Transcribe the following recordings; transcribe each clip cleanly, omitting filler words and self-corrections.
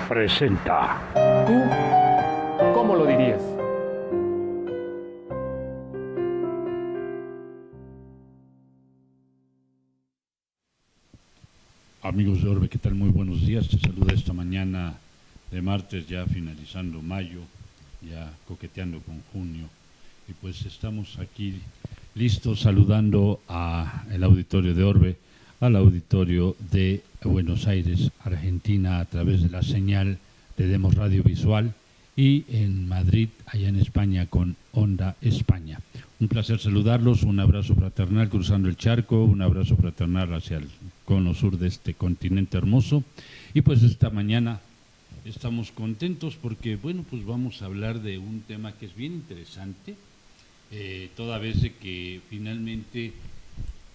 Presenta. ¿Tú cómo lo dirías? Amigos de Orbe, ¿qué tal? Muy buenos días. Te saluda esta mañana de martes, ya finalizando mayo, ya coqueteando con junio. Y pues estamos aquí listos saludando al auditorio de Orbe, al auditorio de Buenos Aires, Argentina, a través de la señal de Demos Radio Visual, y en Madrid, allá en España, con Onda España. Un placer saludarlos, un abrazo fraternal cruzando el charco, un abrazo fraternal hacia el cono sur de este continente hermoso. Y pues esta mañana estamos contentos porque, bueno, pues vamos a hablar de un tema que es bien interesante, toda vez de que finalmente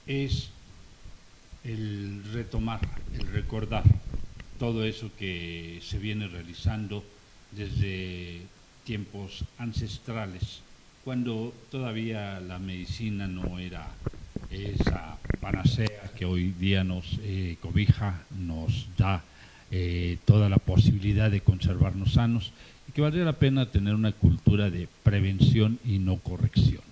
es el retomar, el recordar todo eso que se viene realizando desde tiempos ancestrales, cuando todavía la medicina no era esa panacea que hoy día nos cobija, nos da toda la posibilidad de conservarnos sanos, y que valdría la pena tener una cultura de prevención y no corrección.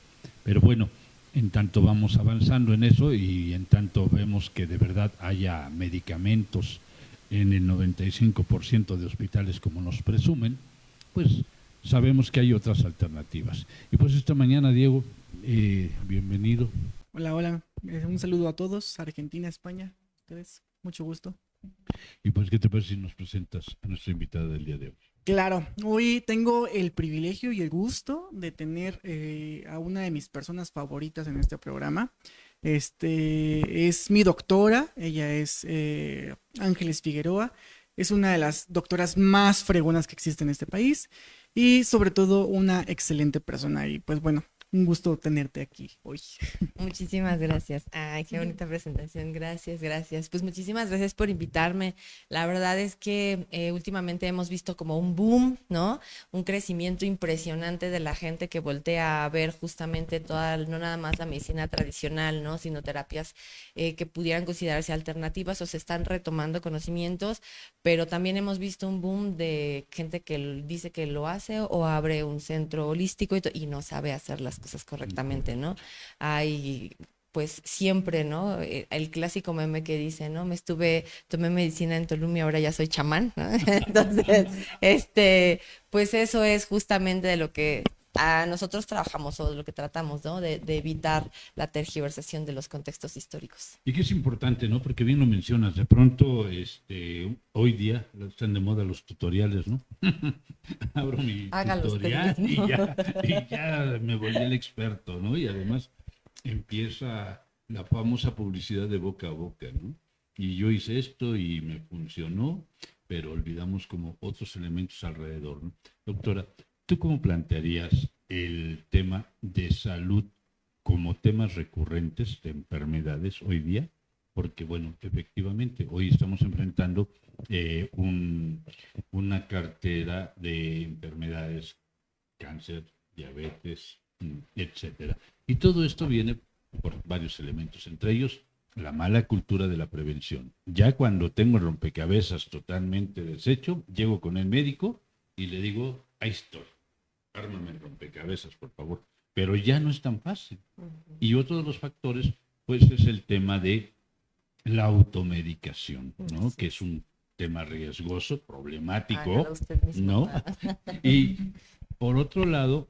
Pero bueno, en tanto vamos avanzando en eso y en tanto vemos que de verdad haya medicamentos en el 95% de hospitales como nos presumen, pues sabemos que hay otras alternativas. Y pues esta mañana, Diego, bienvenido. Hola, hola. Un saludo a todos, Argentina, España. Ustedes, mucho gusto. Y pues, ¿qué te parece si nos presentas a nuestra invitada del día de hoy? Claro, hoy tengo el privilegio y el gusto de tener a una de mis personas favoritas en este programa. Es mi doctora, ella es Ángeles Figueroa, es una de las doctoras más fregonas que existe en este país y sobre todo una excelente persona y pues bueno, un gusto tenerte aquí hoy. Muchísimas gracias. Ay, qué bonita presentación. Gracias, gracias. Pues muchísimas gracias por invitarme. La verdad es que últimamente hemos visto como un boom, ¿no? Un crecimiento impresionante de la gente que voltea a ver justamente toda, no nada más la medicina tradicional, ¿no? Sino terapias que pudieran considerarse alternativas o se están retomando conocimientos, pero también hemos visto un boom de gente que dice que lo hace o abre un centro holístico y no sabe hacer las cosas correctamente, ¿no? Hay pues siempre, ¿no? El clásico meme que dice, ¿no? Tomé medicina en Tulum y ahora ya soy chamán, ¿no? Entonces, pues eso es justamente de lo que a nosotros trabajamos o de lo que tratamos, ¿no? De evitar la tergiversación de los contextos históricos. Y que es importante, ¿no? Porque bien lo mencionas, de pronto, hoy día están de moda los tutoriales, ¿no? Abro mi tutorial y ya me volví el experto, ¿no? Y además empieza la famosa publicidad de boca a boca, ¿no? Y yo hice esto y me funcionó, pero olvidamos como otros elementos alrededor, ¿no? Doctora, ¿tú cómo plantearías el tema de salud como temas recurrentes de enfermedades hoy día? Porque, bueno, efectivamente, hoy estamos enfrentando una cartera de enfermedades, cáncer, diabetes, etcétera. Y todo esto viene por varios elementos, entre ellos la mala cultura de la prevención. Ya cuando tengo el rompecabezas totalmente deshecho, llego con el médico y le digo, ahí estoy, ármame el rompecabezas, por favor. Pero ya no es tan fácil. Y otro de los factores, pues, es el tema de la automedicación, ¿no? Que es un tema riesgoso, problemático, ¿no? Y por otro lado,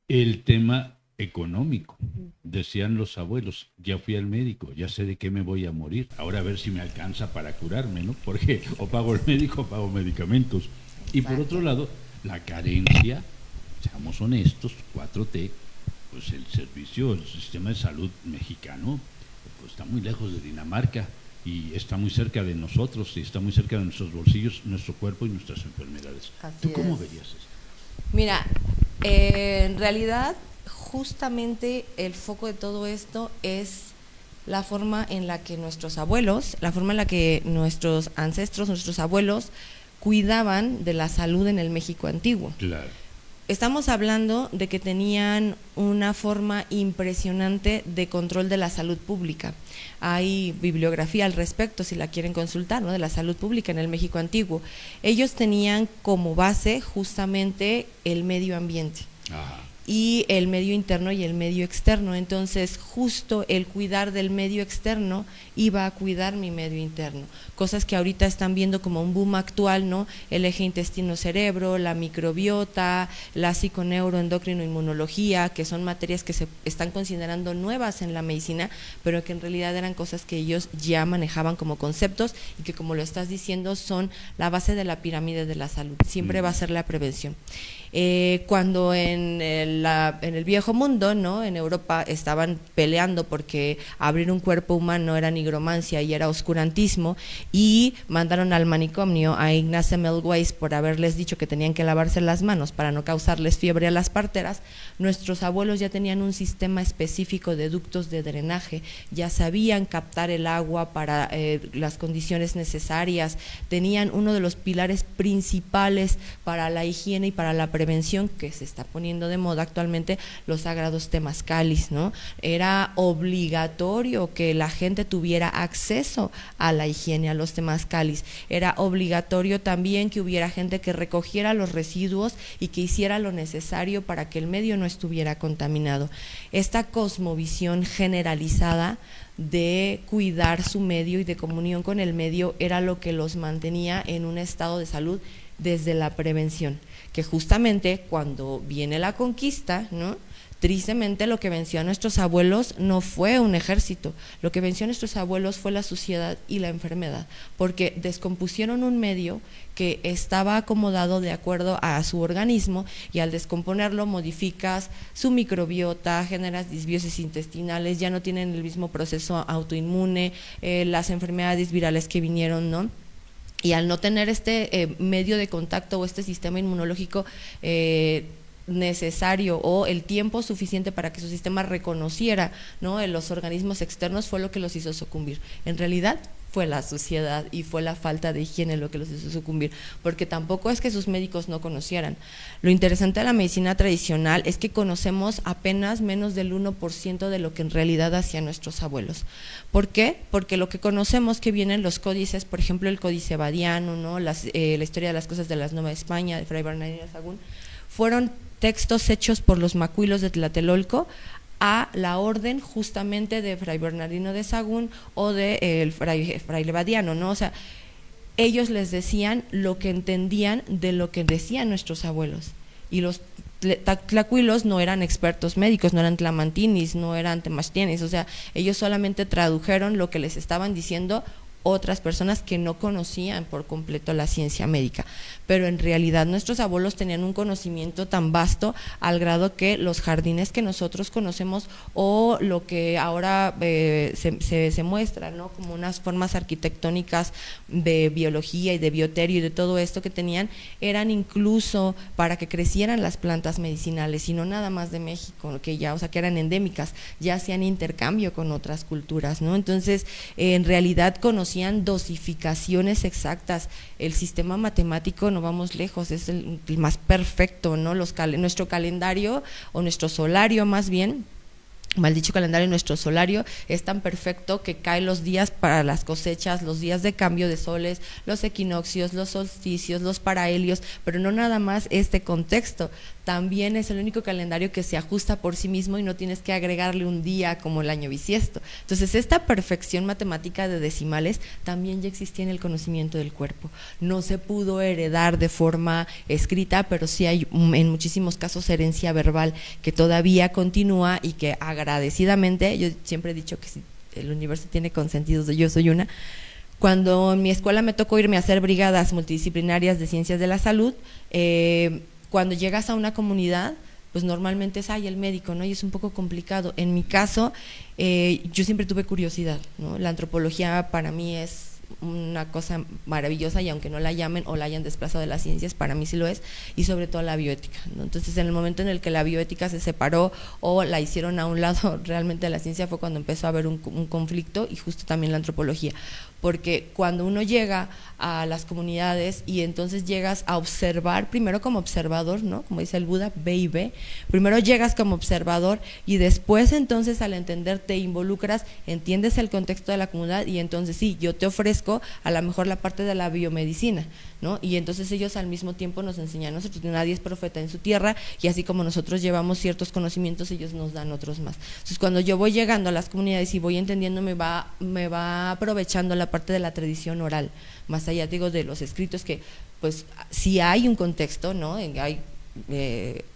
el tema económico. Decían los abuelos, ya fui al médico, ya sé de qué me voy a morir, ahora a ver si me alcanza para curarme, ¿no? Porque o pago el médico o pago medicamentos. Y por otro lado, la carencia, seamos honestos, 4T, pues el servicio, el sistema de salud mexicano, pues está muy lejos de Dinamarca y está muy cerca de nosotros y está muy cerca de nuestros bolsillos, nuestro cuerpo y nuestras enfermedades. ¿Tú cómo verías esto? Mira, en realidad, justamente el foco de todo esto es la forma en la que nuestros abuelos, la forma en la que nuestros ancestros, nuestros abuelos cuidaban de la salud en el México antiguo. Claro. Estamos hablando de que tenían una forma impresionante de control de la salud pública. Hay bibliografía al respecto, si la quieren consultar, ¿no?, de la salud pública en el México antiguo. Ellos tenían como base justamente el medio ambiente. Ajá. Y el medio interno y el medio externo. Entonces, justo el cuidar del medio externo iba a cuidar mi medio interno. Cosas que ahorita están viendo como un boom actual, ¿no? El eje intestino-cerebro, la microbiota, la psiconeuroendocrino-inmunología, que son materias que se están considerando nuevas en la medicina, pero que en realidad eran cosas que ellos ya manejaban como conceptos y que, como lo estás diciendo, son la base de la pirámide de la salud. Siempre va a ser la prevención. Cuando en el viejo mundo, ¿no?, en Europa estaban peleando porque abrir un cuerpo humano era nigromancia y era oscurantismo, y mandaron al manicomio a Ignaz Semmelweis por haberles dicho que tenían que lavarse las manos para no causarles fiebre a las parteras. Nuestros abuelos ya tenían un sistema específico de ductos de drenaje, ya sabían captar el agua para las condiciones necesarias, tenían uno de los pilares principales para la higiene y para la prevención, que se está poniendo de moda actualmente, los sagrados temazcalis, ¿no? Era obligatorio que la gente tuviera acceso a la higiene, a los temazcalis. Era obligatorio también que hubiera gente que recogiera los residuos y que hiciera lo necesario para que el medio no estuviera contaminado. Esta cosmovisión generalizada de cuidar su medio y de comunión con el medio era lo que los mantenía en un estado de salud desde la prevención, que justamente cuando viene la conquista, ¿no?, tristemente lo que venció a nuestros abuelos no fue un ejército, lo que venció a nuestros abuelos fue la suciedad y la enfermedad, porque descompusieron un medio que estaba acomodado de acuerdo a su organismo, y al descomponerlo modificas su microbiota, generas disbiosis intestinales, ya no tienen el mismo proceso autoinmune, las enfermedades virales que vinieron, ¿no? Y al no tener este medio de contacto o este sistema inmunológico necesario o el tiempo suficiente para que su sistema reconociera, ¿no?, en los organismos externos, fue lo que los hizo sucumbir. En realidad fue la suciedad y fue la falta de higiene lo que los hizo sucumbir, porque tampoco es que sus médicos no conocieran. Lo interesante de la medicina tradicional es que conocemos apenas menos del 1% de lo que en realidad hacían nuestros abuelos. ¿Por qué? Porque lo que conocemos que vienen los códices, por ejemplo el Códice Badiano, ¿no?, la historia de las cosas de la Nueva España, de Fray Bernardino de Sahagún, fueron textos hechos por los macuilos de Tlatelolco a la orden justamente de Fray Bernardino de Sahagún o de el fraile Badiano, ¿no? O sea, ellos les decían lo que entendían de lo que decían nuestros abuelos, y los tlacuilos no eran expertos médicos, no eran tlamantinis, no eran temachtianis, o sea, ellos solamente tradujeron lo que les estaban diciendo otras personas que no conocían por completo la ciencia médica, pero en realidad nuestros abuelos tenían un conocimiento tan vasto al grado que los jardines que nosotros conocemos, o lo que ahora se muestra, ¿no?, como unas formas arquitectónicas de biología y de bioterio y de todo esto que tenían, eran incluso para que crecieran las plantas medicinales, y no nada más de México, que ya, o sea, que eran endémicas, ya hacían intercambio con otras culturas, ¿no? Entonces, en realidad conocían dosificaciones exactas. El sistema matemático, no vamos lejos, es el más perfecto, ¿no? Nuestro calendario, o nuestro solario más bien, mal dicho calendario, nuestro solario es tan perfecto que caen los días para las cosechas, los días de cambio de soles, los equinoccios, los solsticios, los parahelios, pero no nada más este contexto, también es el único calendario que se ajusta por sí mismo y no tienes que agregarle un día como el año bisiesto. Entonces, esta perfección matemática de decimales también ya existía en el conocimiento del cuerpo. No se pudo heredar de forma escrita, pero sí hay en muchísimos casos herencia verbal que todavía continúa, y que agradecidamente, yo siempre he dicho que si el universo tiene consentidos, yo soy una. Cuando en mi escuela me tocó irme a hacer brigadas multidisciplinarias de ciencias de la salud, cuando llegas a una comunidad, pues normalmente es el médico, ¿no? Y es un poco complicado. En mi caso, yo siempre tuve curiosidad, ¿no? La antropología para mí es una cosa maravillosa, y aunque no la llamen o la hayan desplazado de las ciencias, para mí sí lo es, y sobre todo la bioética, ¿no? Entonces, en el momento en el que la bioética se separó o la hicieron a un lado realmente de la ciencia, fue cuando empezó a haber un conflicto, y justo también la antropología, porque cuando uno llega a las comunidades y entonces llegas a observar, primero como observador, ¿no? Como dice el Buda, ve y ve, primero llegas como observador y después entonces al entender te involucras, entiendes el contexto de la comunidad y entonces sí, yo te ofrezco a lo mejor la parte de la biomedicina, ¿no? Y entonces ellos al mismo tiempo nos enseñan, nosotros nadie es profeta en su tierra, y así como nosotros llevamos ciertos conocimientos, ellos nos dan otros más. Entonces cuando yo voy llegando a las comunidades y voy entendiendo, me va aprovechando la parte de la tradición oral, más allá digo de los escritos, que pues sí hay un contexto, ¿no? Hay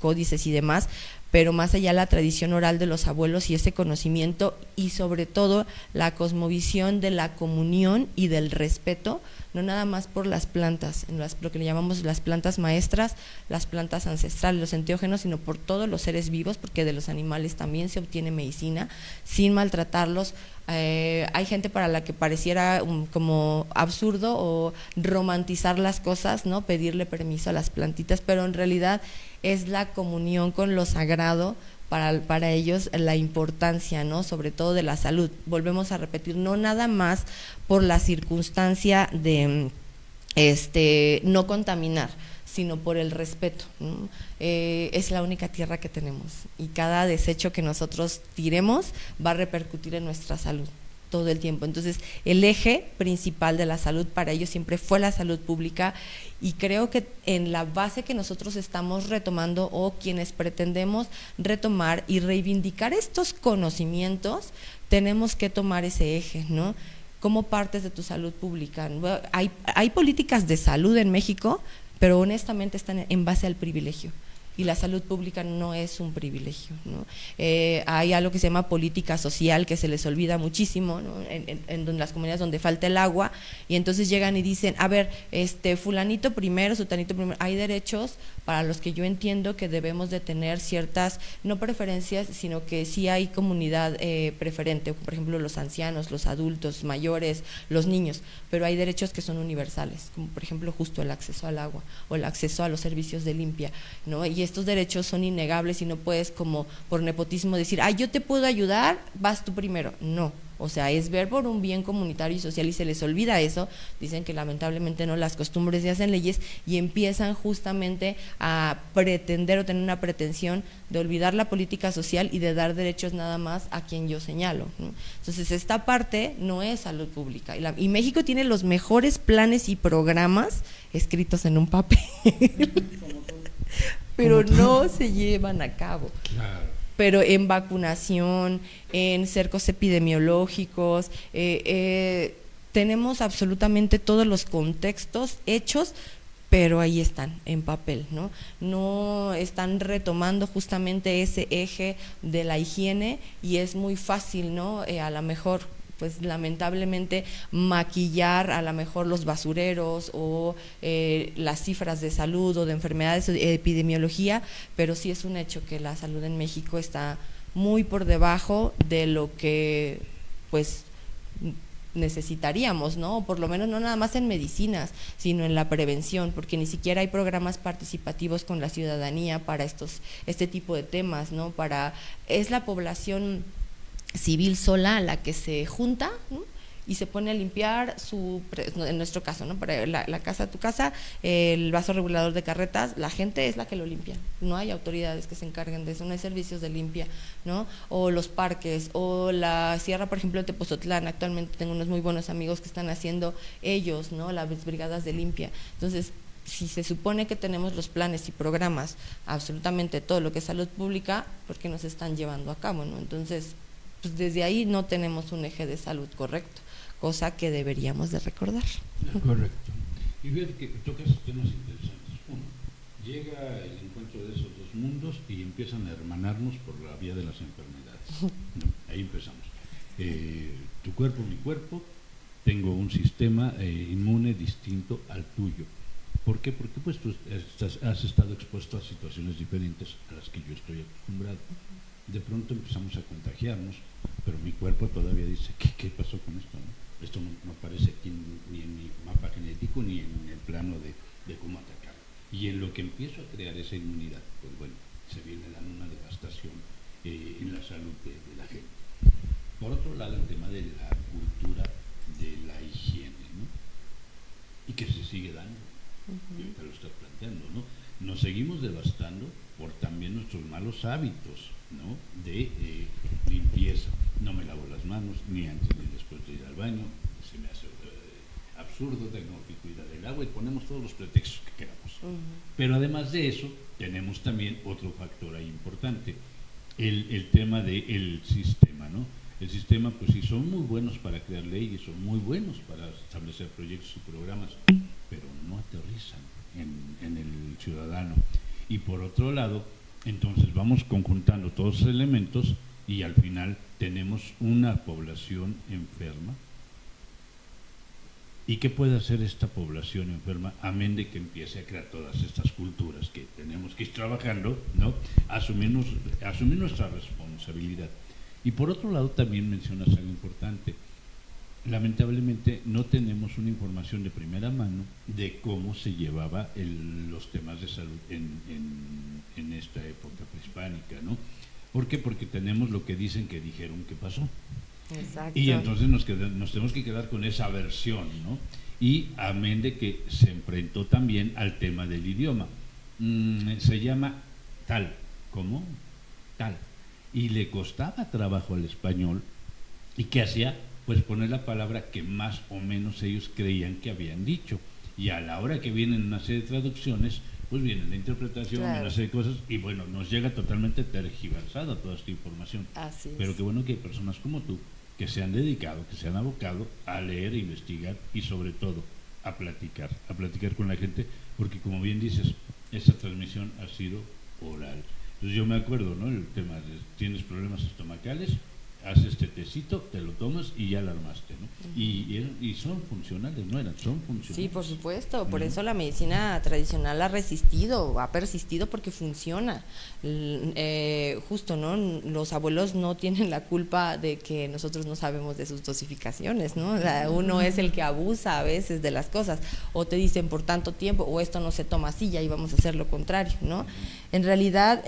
códices y demás, pero más allá la tradición oral de los abuelos y ese conocimiento, y sobre todo la cosmovisión de la comunión y del respeto, no nada más por las plantas, lo que le llamamos las plantas maestras, las plantas ancestrales, los enteógenos, sino por todos los seres vivos, porque de los animales también se obtiene medicina, sin maltratarlos. Hay gente para la que pareciera como absurdo o romantizar las cosas, ¿no? Pedirle permiso a las plantitas, pero en realidad es la comunión con lo sagrado, para ellos la importancia, ¿no? Sobre todo de la salud. Volvemos a repetir, no nada más por la circunstancia de no contaminar, sino por el respeto, ¿no? Es la única tierra que tenemos, y cada desecho que nosotros tiremos va a repercutir en nuestra salud todo el tiempo. Entonces, el eje principal de la salud para ellos siempre fue la salud pública, y creo que en la base que nosotros estamos retomando, o quienes pretendemos retomar y reivindicar estos conocimientos, tenemos que tomar ese eje, ¿no? ¿Cómo partes de tu salud pública? Hay políticas de salud en México, pero honestamente están en base al privilegio, y la salud pública no es un privilegio, ¿no? Hay algo que se llama política social, que se les olvida muchísimo, ¿no? En las comunidades donde falta el agua, y entonces llegan y dicen, a ver, fulanito primero, sutanito primero. Hay derechos para los que yo entiendo que debemos de tener ciertas, no preferencias, sino que sí hay comunidad preferente, por ejemplo los ancianos, los adultos mayores, los niños, pero hay derechos que son universales, como por ejemplo justo el acceso al agua o el acceso a los servicios de limpia, ¿no? Y estos derechos son innegables, y no puedes como por nepotismo decir, yo te puedo ayudar, vas tú primero. No, o sea, es ver por un bien comunitario y social, y se les olvida eso. Dicen que lamentablemente no, las costumbres ya hacen leyes, y empiezan justamente a pretender o tener una pretensión de olvidar la política social y de dar derechos nada más a quien yo señalo, ¿no? Entonces esta parte no es salud pública, y México tiene los mejores planes y programas escritos en un papel pero no se llevan a cabo. Claro. Pero en vacunación, en cercos epidemiológicos, tenemos absolutamente todos los contextos hechos, pero ahí están, en papel, ¿no? No están retomando justamente ese eje de la higiene, y es muy fácil, ¿no? A lo mejor, pues lamentablemente, maquillar a lo mejor los basureros o las cifras de salud o de enfermedades o de epidemiología, pero sí es un hecho que la salud en México está muy por debajo de lo que pues necesitaríamos, ¿no? Por lo menos no nada más en medicinas, sino en la prevención, porque ni siquiera hay programas participativos con la ciudadanía para este tipo de temas, ¿no? Es la población civil sola la que se junta, ¿no? Y se pone a limpiar en nuestro caso, ¿no? Para la casa, tu casa, el vaso regulador de carretas, la gente es la que lo limpia, no hay autoridades que se encarguen de eso, no hay servicios de limpia, ¿no? O los parques, o la sierra, por ejemplo, de Tepozotlán. Actualmente tengo unos muy buenos amigos que están haciendo ellos, ¿no? Las brigadas de limpia. Entonces, si se supone que tenemos los planes y programas, absolutamente todo lo que es salud pública, ¿por qué no se están llevando a cabo, ¿no? Entonces, pues desde ahí no tenemos un eje de salud correcto, cosa que deberíamos de recordar. Correcto. Y ver que tocas temas interesantes. Uno, llega el encuentro de esos dos mundos y empiezan a hermanarnos por la vía de las enfermedades. ¿No? Ahí empezamos. Tu cuerpo, mi cuerpo, tengo un sistema inmune distinto al tuyo. ¿Por qué? Porque pues tú has estado expuesto a situaciones diferentes a las que yo estoy acostumbrado. De pronto empezamos a contagiarnos, pero mi cuerpo todavía dice, ¿qué pasó con esto? ¿No? Esto no aparece aquí ni en físico ni en el plano de cómo atacar. Y en lo que empiezo a crear esa inmunidad, pues bueno, se viene dando una devastación en la salud de la gente. Por otro lado, el tema de la cultura de la higiene, ¿no? Y que se sigue dando, y ahorita lo estás planteando, ¿no? Nos seguimos devastando por también nuestros malos hábitos, ¿no? De limpieza. No me lavo las manos ni antes ni después de ir al baño, se me hace absurdo, tengo que cuidar el agua y ponemos todos los pretextos que queramos. Pero además de eso, tenemos también otro factor ahí importante, el tema del sistema, ¿no? El sistema, pues sí, son muy buenos para crear leyes, son muy buenos para establecer proyectos y programas, pero no aterrizan en el ciudadano. Y por otro lado, entonces vamos conjuntando todos esos elementos y al final tenemos una población enferma. ¿Y qué puede hacer esta población enferma, amén de que empiece a crear todas estas culturas que tenemos que ir trabajando, ¿no? Asumir nuestra responsabilidad. Y por otro lado también mencionas algo importante. Lamentablemente no tenemos una información de primera mano de cómo se llevaba los temas de salud en esta época prehispánica, ¿no? ¿Por qué? Porque tenemos lo que dicen que dijeron que pasó. Exacto. Y entonces nos tenemos que quedar con esa versión, ¿no? Y amén de que se enfrentó también al tema del idioma. Se llama tal, ¿cómo? Tal. Y le costaba trabajo al español. ¿Y qué hacía? Pues poner la palabra que más o menos ellos creían que habían dicho. Y a la hora que vienen una serie de traducciones, pues viene la interpretación, claro, una serie de cosas, y bueno, nos llega totalmente tergiversada toda esta información. Así es. Pero qué bueno que hay personas como tú que se han dedicado, que se han abocado a leer, a investigar y sobre todo a platicar con la gente, porque como bien dices, esta transmisión ha sido oral. Entonces yo me acuerdo, ¿no? El tema de tienes problemas estomacales, haces este tecito, te lo tomas y ya la armaste, ¿no? Y son funcionales, ¿no eran? Son funcionales. Sí, por supuesto, por eso la medicina tradicional ha resistido, ha persistido porque funciona. Justo, ¿no? Los abuelos no tienen la culpa de que nosotros no sabemos de sus dosificaciones, ¿no? Uno es el que abusa a veces de las cosas, o te dicen por tanto tiempo, o esto no se toma así, y ahí vamos a hacer lo contrario, ¿no? En realidad,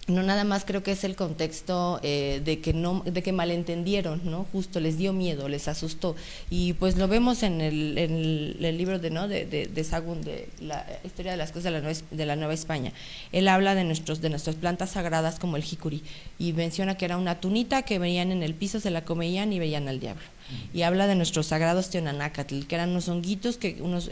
no nada más creo que es el contexto de que malentendieron, ¿no? Justo les dio miedo, les asustó, y pues lo vemos en el libro de Sahagún, de la historia de las cosas de la Nueva España. Él habla de nuestras plantas sagradas como el jicuri, y menciona que era una tunita que veían en el piso, se la comían y veían al diablo. Y habla de nuestros sagrados teonanácatl, que eran unos honguitos, unos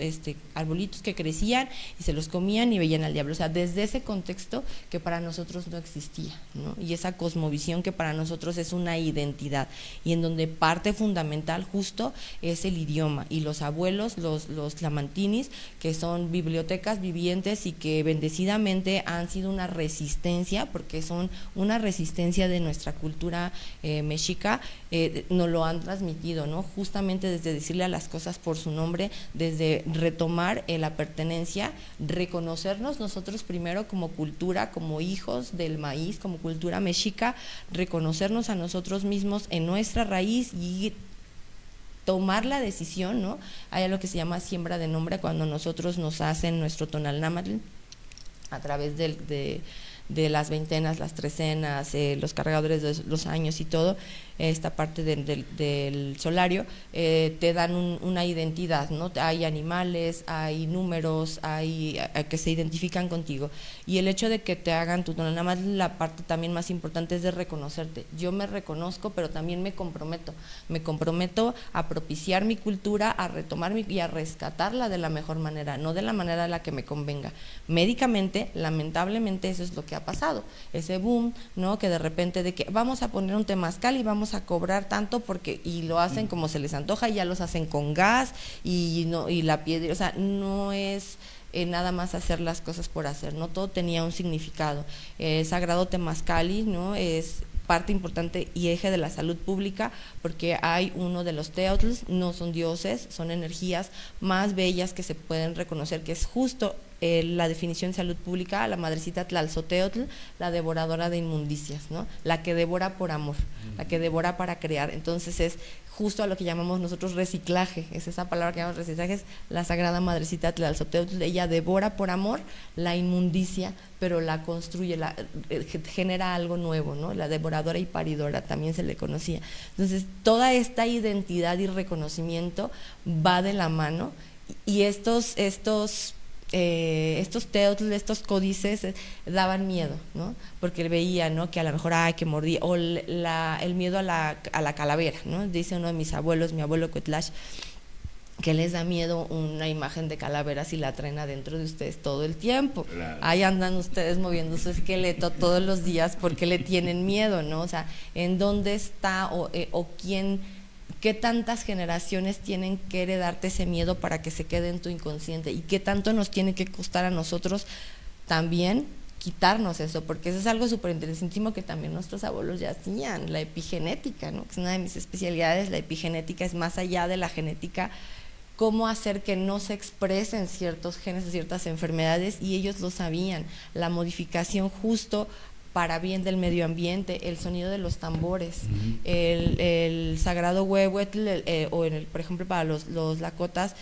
arbolitos que crecían y se los comían y veían al diablo. O sea, desde ese contexto que para nosotros no existía, ¿no? Y esa cosmovisión que para nosotros es una identidad, y en donde parte fundamental justo es el idioma. Y los abuelos, los tlamantinis, que son bibliotecas vivientes y que bendecidamente han sido una resistencia, porque son una resistencia de nuestra cultura mexica, nos lo han transmitido, ¿no? Justamente desde decirle a las cosas por su nombre, desde retomar la pertenencia, reconocernos nosotros primero como cultura, como hijos del maíz, como cultura mexica, reconocernos a nosotros mismos en nuestra raíz y tomar la decisión, ¿no? Hay algo que se llama siembra de nombre, cuando nosotros nos hacen nuestro tonalnámatl a través de las veintenas, las trecenas, los cargadores de los años y todo, esta parte del solario, te dan una identidad, ¿no? Hay animales, hay números, hay que se identifican contigo, y el hecho de que te hagan tu tonalnámatl, la parte también más importante es de reconocerte. Yo me reconozco, pero también me comprometo a propiciar mi cultura, a retomar y a rescatarla de la mejor manera, no de la manera en la que me convenga. Médicamente, lamentablemente, eso es lo que ha pasado, ese boom, ¿no? Que de repente de que vamos a poner un temazcal y vamos a cobrar tanto, porque y lo hacen como se les antoja, y ya los hacen con gas y la piedra, o sea, no es nada más hacer las cosas por hacer, no todo tenía un significado. Sagrado Temazcali, ¿no? Es parte importante y eje de la salud pública, porque hay uno de los teotls, no son dioses, son energías más bellas que se pueden reconocer, que es justo la definición de salud pública, la madrecita Tlalzoteotl, la devoradora de inmundicias, ¿no? La que devora por amor, la que devora para crear. Entonces es justo a lo que llamamos nosotros reciclaje, es esa palabra que llamamos reciclaje, es la Sagrada Madrecita Tlazolteotl. Ella devora por amor la inmundicia, pero la construye, genera algo nuevo, ¿no? La devoradora y paridora también se le conocía. Entonces, toda esta identidad y reconocimiento va de la mano, y estos teotl, estos códices daban miedo, ¿no? Porque veía, ¿no?, que a lo mejor que mordía, o el miedo a la calavera, ¿no? Dice uno de mis abuelos, mi abuelo Cuetlash, que les da miedo una imagen de calavera si la traen adentro de ustedes todo el tiempo. Claro. Ahí andan ustedes moviendo su esqueleto todos los días porque le tienen miedo, ¿no? O sea, ¿en dónde está o quién? ¿Qué tantas generaciones tienen que heredarte ese miedo para que se quede en tu inconsciente? ¿Y qué tanto nos tiene que costar a nosotros también quitarnos eso? Porque eso es algo súper interesantísimo que también nuestros abuelos ya hacían, la epigenética, ¿no? Que es una de mis especialidades. La epigenética es más allá de la genética, cómo hacer que no se expresen ciertos genes o ciertas enfermedades, y ellos lo sabían. La modificación justo para bien del medio ambiente, el sonido de los tambores, el sagrado huehuetl, o por ejemplo para los lakotas,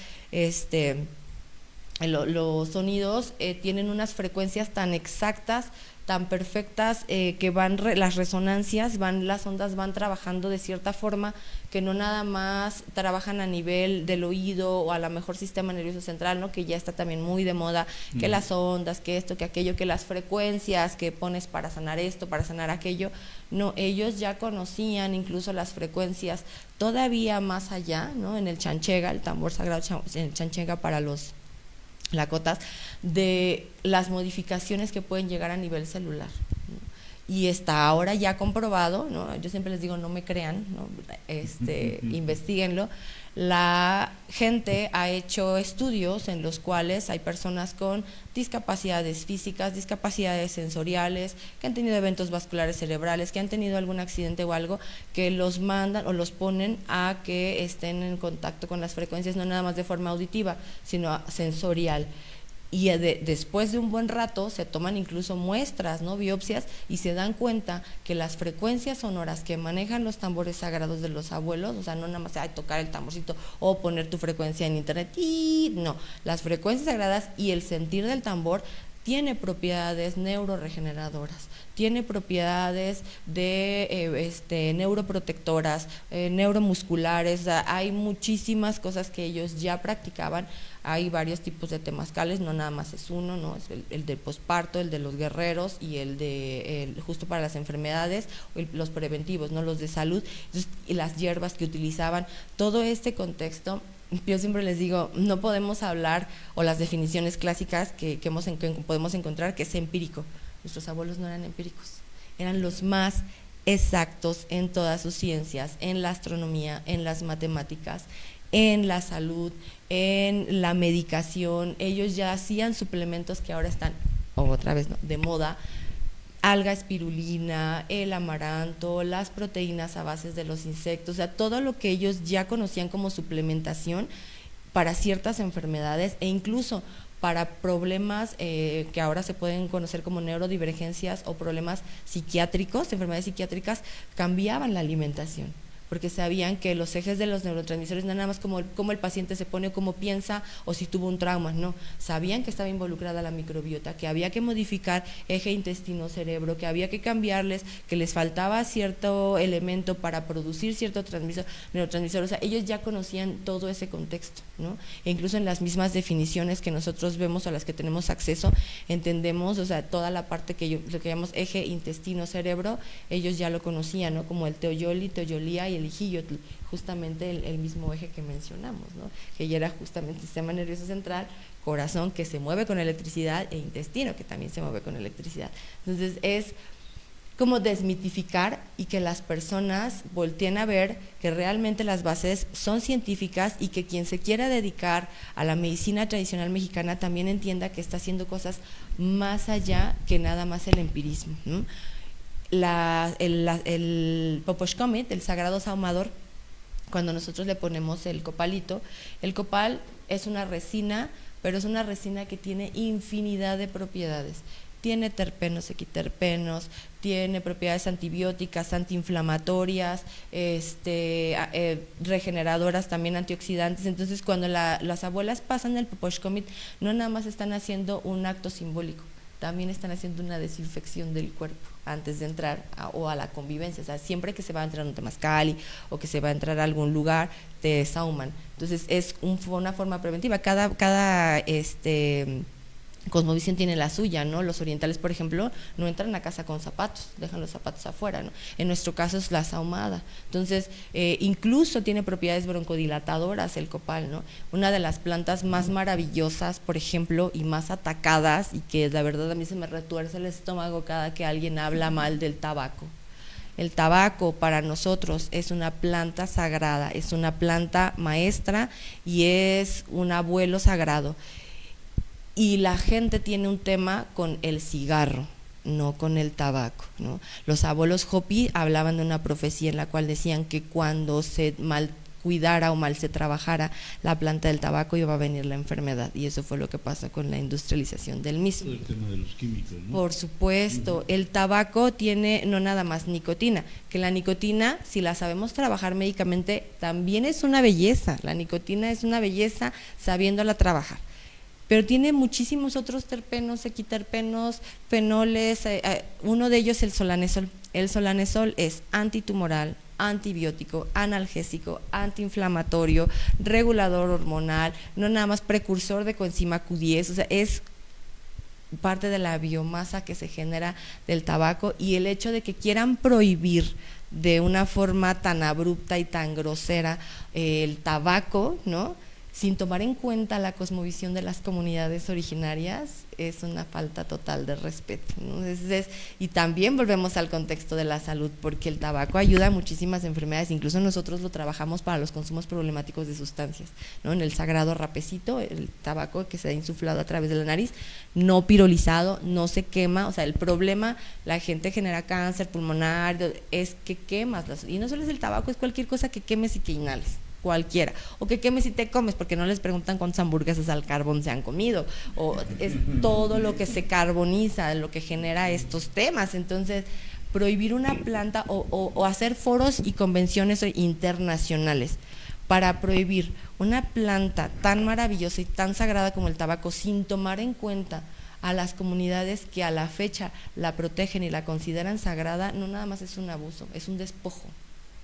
los sonidos tienen unas frecuencias tan exactas, tan perfectas, que las resonancias, las ondas van trabajando de cierta forma que no nada más trabajan a nivel del oído o a lo mejor sistema nervioso central, ¿no? Que ya está también muy de moda, que las ondas, que esto, que aquello, que las frecuencias que pones para sanar esto, para sanar aquello. No, ellos ya conocían incluso las frecuencias todavía más allá, ¿no? En el chanchega, el tambor sagrado, en el chanchega para los lakotas, de las modificaciones que pueden llegar a nivel celular, ¿no? Y está ahora ya comprobado, ¿no? Yo siempre les digo, no me crean, ¿no? Investíguenlo. La gente ha hecho estudios en los cuales hay personas con discapacidades físicas, discapacidades sensoriales, que han tenido eventos vasculares cerebrales, que han tenido algún accidente o algo, que los mandan o los ponen a que estén en contacto con las frecuencias, no nada más de forma auditiva, sino sensorial. Y después de un buen rato se toman incluso muestras, ¿no? Biopsias, y se dan cuenta que las frecuencias sonoras que manejan los tambores sagrados de los abuelos, o sea, no nada más tocar el tamborcito o poner tu frecuencia en internet, y no, las frecuencias sagradas y el sentir del tambor tiene propiedades neuroregeneradoras, tiene propiedades de neuroprotectoras, neuromusculares. O sea, hay muchísimas cosas que ellos ya practicaban. Hay varios tipos de temazcales, no nada más es uno, ¿no? Es el del posparto, el de los guerreros y justo para las enfermedades, los preventivos, ¿no? Los de salud. Entonces, y las hierbas que utilizaban, todo este contexto. Yo siempre les digo, no podemos hablar, o las definiciones clásicas que podemos encontrar, que es empírico. Nuestros abuelos no eran empíricos, eran los más exactos en todas sus ciencias, en la astronomía, en las matemáticas, en la salud, en la medicación. Ellos ya hacían suplementos que ahora están, otra vez, ¿no?, de moda. Alga espirulina, el amaranto, las proteínas a base de los insectos, o sea, todo lo que ellos ya conocían como suplementación para ciertas enfermedades, e incluso para problemas que ahora se pueden conocer como neurodivergencias o problemas psiquiátricos, enfermedades psiquiátricas, cambiaban la alimentación, porque sabían que los ejes de los neurotransmisores no nada más como el paciente se pone o cómo piensa o si tuvo un trauma, no, sabían que estaba involucrada la microbiota, que había que modificar eje intestino-cerebro, que había que cambiarles, que les faltaba cierto elemento para producir cierto neurotransmisor. O sea, ellos ya conocían todo ese contexto, ¿no? E incluso en las mismas definiciones que nosotros vemos o a las que tenemos acceso, entendemos, o sea, toda la parte lo que llamamos eje intestino-cerebro, ellos ya lo conocían, ¿no? Como el teoyoli, teoyolía y el ijillotl, justamente el mismo eje que mencionamos, ¿no? Que ya era justamente sistema nervioso central, corazón, que se mueve con electricidad, e intestino, que también se mueve con electricidad. Entonces es como desmitificar y que las personas volteen a ver que realmente las bases son científicas, y que quien se quiera dedicar a la medicina tradicional mexicana también entienda que está haciendo cosas más allá que nada más el empirismo, ¿no? El Poposhkomit, el sagrado sahumador, cuando nosotros le ponemos el copalito, el copal es una resina, pero es una resina que tiene infinidad de propiedades. tiene terpenos, equiterpenos, tiene propiedades antibióticas, antiinflamatorias, regeneradoras, también antioxidantes. Entonces, cuando las abuelas pasan el Poposhkomit, no nada más están haciendo un acto simbólico, también están haciendo una desinfección del cuerpo antes de entrar a la convivencia. O sea, siempre que se va a entrar a un temazcali o que se va a entrar a algún lugar, te sauman. Entonces, es una forma preventiva. Cada cosmovisión tiene la suya, ¿no? Los orientales, por ejemplo, no entran a casa con zapatos, dejan los zapatos afuera, ¿no? En nuestro caso es la sahumada. Entonces, incluso tiene propiedades broncodilatadoras el copal, ¿no? Una de las plantas más maravillosas, por ejemplo, y más atacadas, y que la verdad a mí se me retuerce el estómago cada que alguien habla mal del tabaco. El tabaco para nosotros es una planta sagrada, es una planta maestra y es un abuelo sagrado. Y la gente tiene un tema con el cigarro, no con el tabaco, ¿no? Los abuelos Hopi hablaban de una profecía en la cual decían que cuando se mal cuidara o mal se trabajara la planta del tabaco iba a venir la enfermedad, y eso fue lo que pasa con la industrialización del mismo. El tema de los químicos, ¿no? Por supuesto, el tabaco tiene no nada más nicotina, que la nicotina, si la sabemos trabajar médicamente, también es una belleza. La nicotina es una belleza sabiéndola trabajar. Pero tiene muchísimos otros terpenos, equiterpenos, fenoles, uno de ellos el solanesol. El solanesol es antitumoral, antibiótico, analgésico, antiinflamatorio, regulador hormonal, no nada más precursor de coenzima Q10, o sea, es parte de la biomasa que se genera del tabaco, y el hecho de que quieran prohibir de una forma tan abrupta y tan grosera el tabaco, ¿no?, sin tomar en cuenta la cosmovisión de las comunidades originarias, es una falta total de respeto, ¿no? Y también volvemos al contexto de la salud, porque el tabaco ayuda a muchísimas enfermedades, incluso nosotros lo trabajamos para los consumos problemáticos de sustancias, ¿no? En el sagrado rapecito, el tabaco que se ha insuflado a través de la nariz, no pirolizado, no se quema. O sea, el problema, la gente genera cáncer pulmonar, es que quemas, y no solo es el tabaco, es cualquier cosa que quemes y que inhales, cualquiera, o que quemes y te comes, porque no les preguntan cuántas hamburguesas al carbón se han comido, o es todo lo que se carboniza, lo que genera estos temas. Entonces, prohibir una planta o hacer foros y convenciones internacionales para prohibir una planta tan maravillosa y tan sagrada como el tabaco, sin tomar en cuenta a las comunidades que a la fecha la protegen y la consideran sagrada, no nada más es un abuso, es un despojo.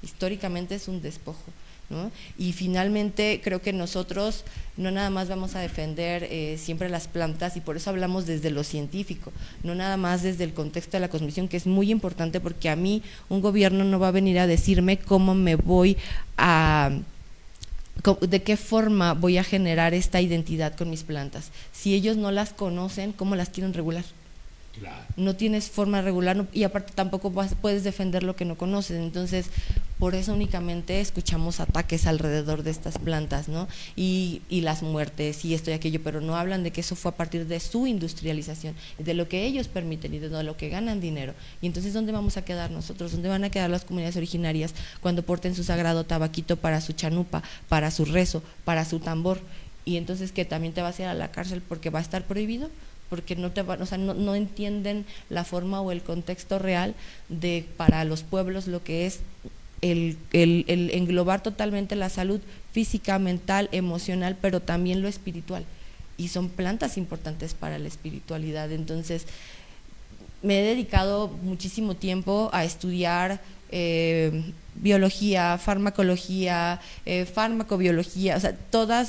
Históricamente es un despojo, ¿no? Y finalmente creo que nosotros no nada más vamos a defender siempre las plantas, y por eso hablamos desde lo científico, no nada más desde el contexto de la cosmovisión, que es muy importante, porque a mí un gobierno no va a venir a decirme cómo me voy a… de qué forma voy a generar esta identidad con mis plantas. Si ellos no las conocen, ¿cómo las quieren regular? Claro. No tienes forma de regular, y aparte tampoco puedes defender lo que no conoces. Entonces, por eso únicamente escuchamos ataques alrededor de estas plantas, ¿no? Y las muertes y esto y aquello, pero no hablan de que eso fue a partir de su industrialización, de lo que ellos permiten y de lo que ganan dinero. Y entonces, ¿dónde vamos a quedar nosotros? ¿Dónde van a quedar las comunidades originarias cuando porten su sagrado tabaquito para su chanupa, para su rezo, para su tambor? Y entonces, ¿qué? ¿También te vas a ir a la cárcel porque va a estar prohibido? Porque no entienden la forma o el contexto real de para los pueblos lo que es el englobar totalmente la salud física, mental, emocional, pero también lo espiritual, y son plantas importantes para la espiritualidad. Entonces, me he dedicado muchísimo tiempo a estudiar biología, farmacología, farmacobiología, o sea, toda